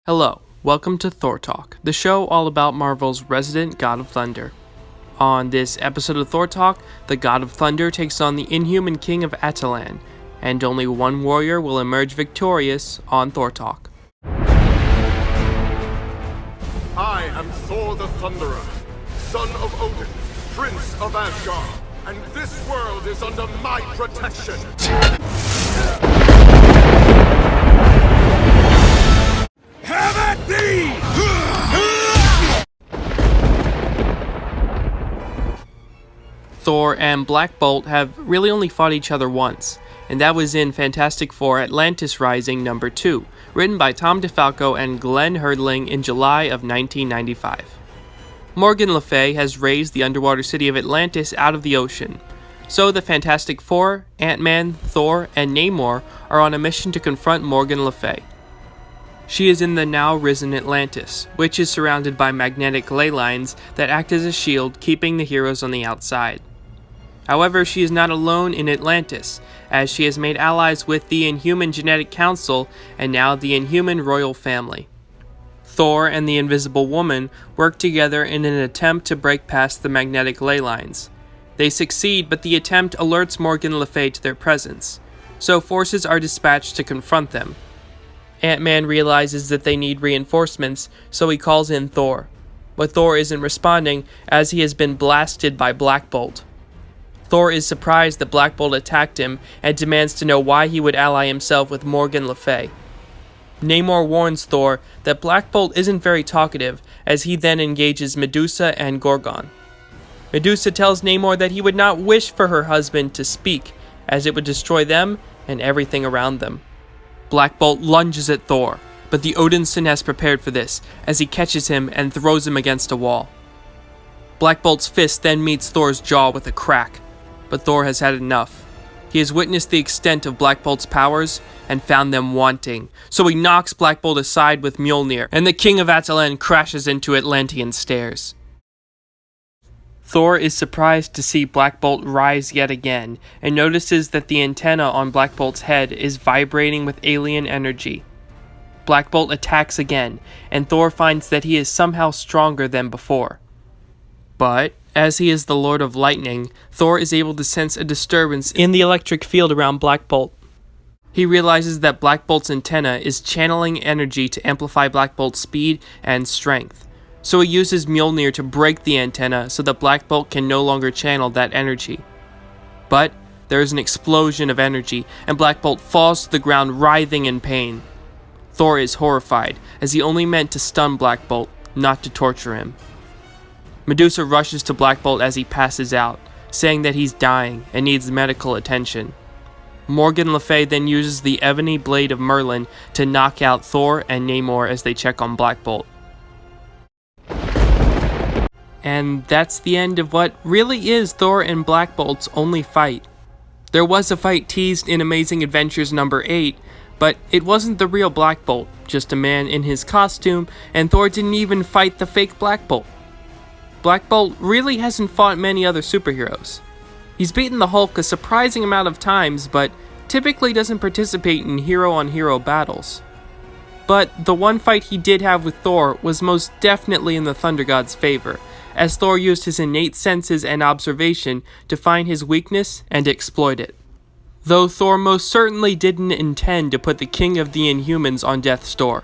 Hello, welcome to Thor Talk, the show all about Marvel's resident God of Thunder. On this episode of Thor Talk, the God of Thunder takes on the inhuman king of Atlantis, and only one warrior will emerge victorious on Thor Talk. I am Thor the Thunderer, son of Odin, prince of Asgard, and this world is under my protection. Have at thee! Thor and Black Bolt have really only fought each other once, and that was in Fantastic Four Atlantis Rising number 2, written by Tom DeFalco and Glenn Herdling in July of 1995. Morgan Le Fay has raised the underwater city of Atlantis out of the ocean, so the Fantastic Four, Ant-Man, Thor, and Namor are on a mission to confront Morgan Le Fay. She is in the now risen Atlantis, which is surrounded by magnetic ley lines that act as a shield keeping the heroes on the outside. However, she is not alone in Atlantis, as she has made allies with the Inhuman Genetic Council and now the Inhuman Royal Family. Thor and the Invisible Woman work together in an attempt to break past the magnetic ley lines. They succeed, but the attempt alerts Morgan Le Fay to their presence, so forces are dispatched to confront them. Ant-Man realizes that they need reinforcements, so he calls in Thor. But Thor isn't responding, as he has been blasted by Black Bolt. Thor is surprised that Black Bolt attacked him, and demands to know why he would ally himself with Morgan Le Fay. Namor warns Thor that Black Bolt isn't very talkative, as he then engages Medusa and Gorgon. Medusa tells Namor that he would not wish for her husband to speak, as it would destroy them and everything around them. Black Bolt lunges at Thor, but the Odinson has prepared for this, as he catches him and throws him against a wall. Black Bolt's fist then meets Thor's jaw with a crack, but Thor has had enough. He has witnessed the extent of Black Bolt's powers and found them wanting, so he knocks Black Bolt aside with Mjolnir, and the king of Atlantis crashes into Atlantean stairs. Thor is surprised to see Black Bolt rise yet again, and notices that the antenna on Black Bolt's head is vibrating with alien energy. Black Bolt attacks again, and Thor finds that he is somehow stronger than before. But, as he is the Lord of Lightning, Thor is able to sense a disturbance in the electric field around Black Bolt. He realizes that Black Bolt's antenna is channeling energy to amplify Black Bolt's speed and strength. So he uses Mjolnir to break the antenna so that Black Bolt can no longer channel that energy. But there is an explosion of energy, and Black Bolt falls to the ground writhing in pain. Thor is horrified, as he only meant to stun Black Bolt, not to torture him. Medusa rushes to Black Bolt as he passes out, saying that he's dying and needs medical attention. Morgan Le Fay then uses the ebony blade of Merlin to knock out Thor and Namor as they check on Black Bolt. And that's the end of what really is Thor and Black Bolt's only fight. There was a fight teased in Amazing Adventures number 8, but it wasn't the real Black Bolt, just a man in his costume, and Thor didn't even fight the fake Black Bolt. Black Bolt really hasn't fought many other superheroes. He's beaten the Hulk a surprising amount of times, but typically doesn't participate in hero-on-hero battles. But the one fight he did have with Thor was most definitely in the Thunder God's favor, as Thor used his innate senses and observation to find his weakness and exploit it. Though Thor most certainly didn't intend to put the King of the Inhumans on death's door.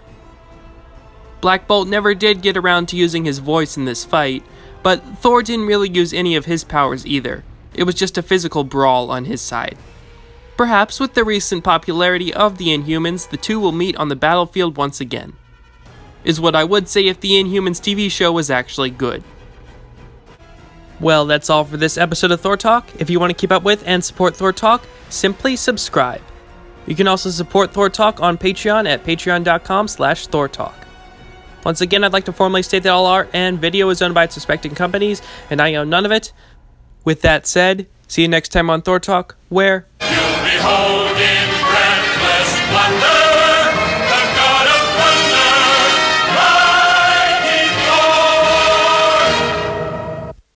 Black Bolt never did get around to using his voice in this fight, but Thor didn't really use any of his powers either. It was just a physical brawl on his side. Perhaps with the recent popularity of the Inhumans, the two will meet on the battlefield once again. Is what I would say if the Inhumans TV show was actually good. Well, that's all for this episode of Thor Talk. If you want to keep up with and support Thor Talk, simply subscribe. You can also support Thor Talk on Patreon at patreon.com/ThorTalk. Once again, I'd like to formally state that all art and video is owned by its respective companies, and I own none of it. With that said, see you next time on Thor Talk, where You'll be holding